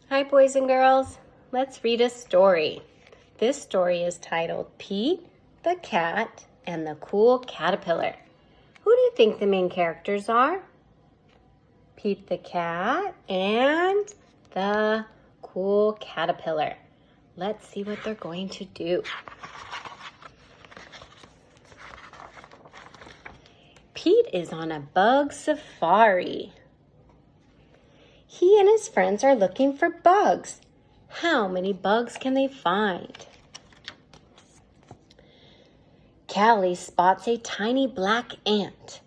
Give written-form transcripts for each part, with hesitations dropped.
Hi, boys and girls. Let's read a story. This story is titled Pete, the Cat, and the Cool Caterpillar. Who do you think the main characters are? Pete the Cat and the Cool Caterpillar. Let's see what they're going to do. Pete is on a bug safari. He and his friends are looking for bugs. How many bugs can they find? Callie spots a tiny black ant.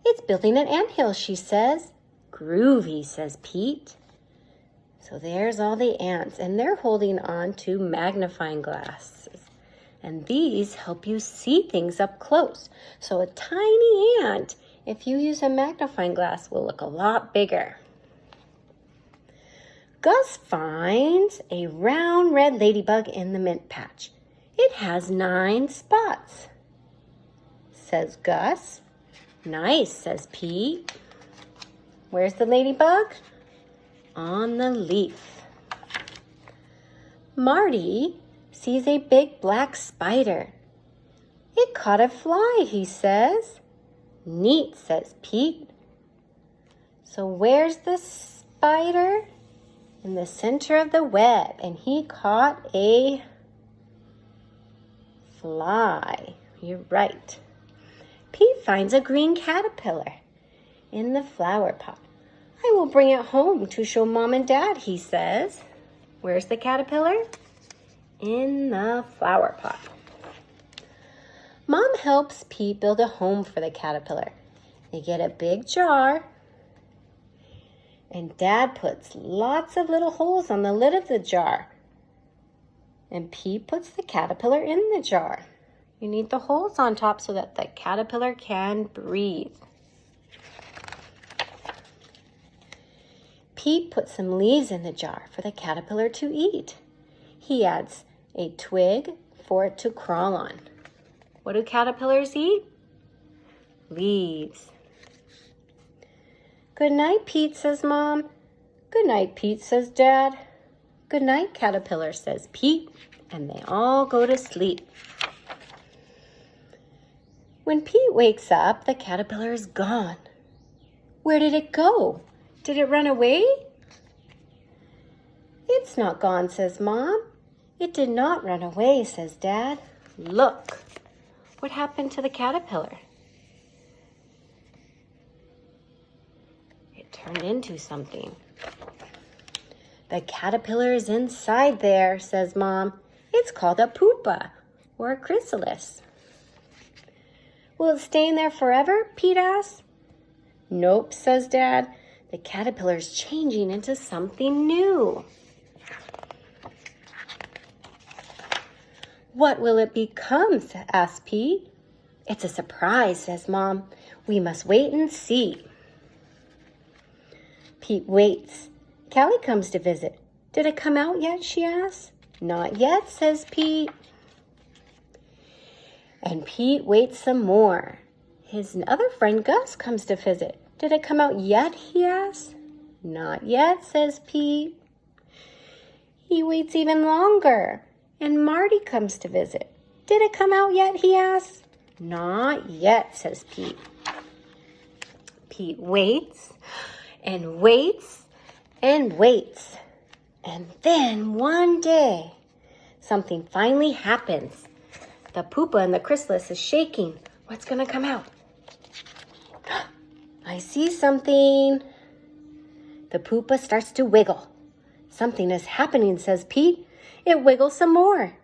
It's building an anthill, she says. Groovy, says Pete. So there's all the ants, and they're holding on to magnifying glasses. And these help you see things up close. So a tiny ant, if you use a magnifying glass, will look a lot bigger. Gus finds a round red ladybug in the mint patch. It has 9 spots, says Gus. Nice, says Pete. Where's the ladybug? On the leaf. Marty sees a big black spider. It caught a fly, he says. Neat, says Pete. So where's the spider? In the center of the web, and he caught a fly. You're right. Pete finds a green caterpillar in the flower pot. I will bring it home to show Mom and Dad, he says. Where's the caterpillar? In the flower pot. Mom helps Pete build a home for the caterpillar. They get a big jar, and Dad puts lots of little holes on the lid of the jar. And Pete puts the caterpillar in the jar. You need the holes on top so that the caterpillar can breathe. Pete puts some leaves in the jar for the caterpillar to eat. He adds a twig for it to crawl on. What do caterpillars eat? Leaves. Good night, Pete, says Mom. Good night, Pete, says Dad. Good night, Caterpillar, says Pete, and they all go to sleep. When Pete wakes up, the caterpillar is gone. Where did it go? Did it run away? It's not gone, says Mom. It did not run away, says Dad. Look, what happened to the caterpillar? Turned into something. The caterpillar is inside there, says Mom. It's called a pupa or a chrysalis. Will it stay in there forever? Pete asks. Nope, says Dad. The caterpillar is changing into something new. What will it become? Asks Pete. It's a surprise, says Mom. We must wait and see. Pete waits. Callie comes to visit. Did it come out yet, she asks. Not yet, says Pete. And Pete waits some more. His other friend Gus comes to visit. Did it come out yet, he asks. Not yet, says Pete. He waits even longer. And Marty comes to visit. Did it come out yet, he asks. Not yet, says Pete. Pete waits and waits and waits. And then one day, something finally happens. The pupa in the chrysalis is shaking. What's going to come out? I see something. The pupa starts to wiggle. Something is happening, says Pete. It wiggles some more.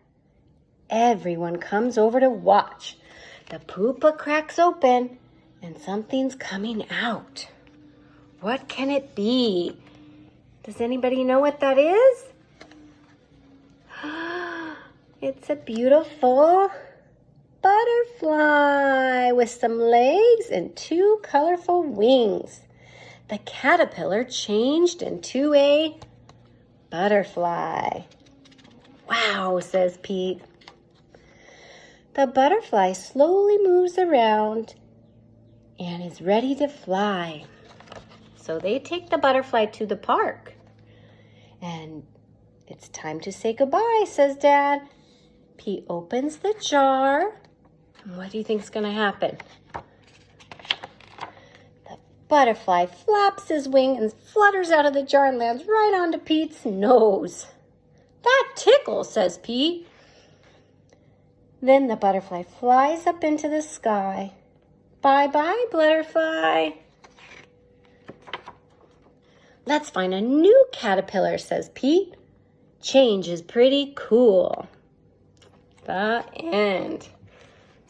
Everyone comes over to watch. The pupa cracks open and something's coming out. What can it be? Does anybody know what that is? It's a beautiful butterfly with some legs and 2 colorful wings. The caterpillar changed into a butterfly. Wow, says Pete. The butterfly slowly moves around and is ready to fly. So they take the butterfly to the park. And it's time to say goodbye, says Dad. Pete opens the jar. And what do you think is going to happen? The butterfly flaps his wing and flutters out of the jar and lands right onto Pete's nose. That tickles, says Pete. Then the butterfly flies up into the sky. Bye-bye, butterfly. Let's find a new caterpillar, says Pete. Change is pretty cool. The end.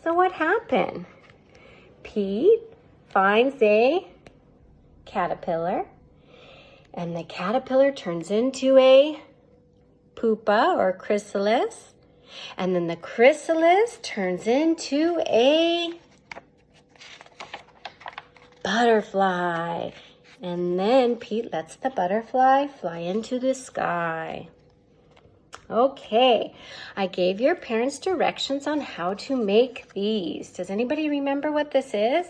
So what happened? Pete finds a caterpillar, and the caterpillar turns into a pupa or chrysalis, and then the chrysalis turns into a butterfly. And then Pete lets the butterfly fly into the sky. Okay, I gave your parents directions on how to make these. Does anybody remember what this is?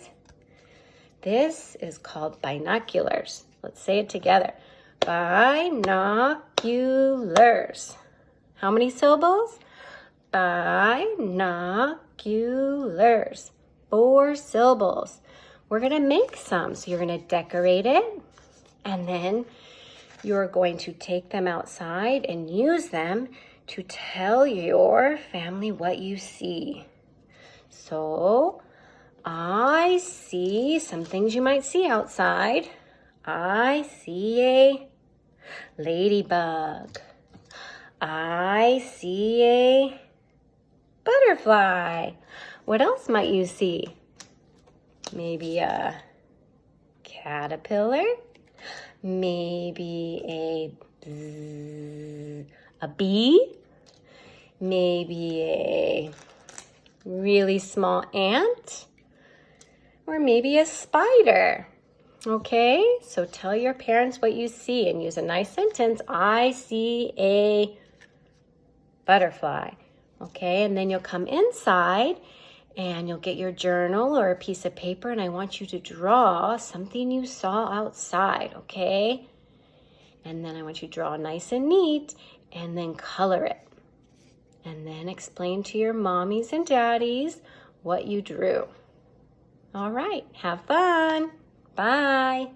This is called binoculars. Let's say it together. Binoculars. How many syllables? Binoculars. 4 syllables. We're going to make some. So you're going to decorate it, and then you're going to take them outside and use them to tell your family what you see. So I see some things you might see outside. I see a ladybug. I see a butterfly. What else might you see? Maybe a caterpillar, maybe a bee, maybe a really small ant, or maybe a spider. Okay, so tell your parents what you see and use a nice sentence. I see a butterfly. Okay, and then you'll come inside and you'll get your journal or a piece of paper, and I want you to draw something you saw outside, okay? And then I want you to draw nice and neat, and then color it. And then explain to your mommies and daddies what you drew. All right, have fun. Bye.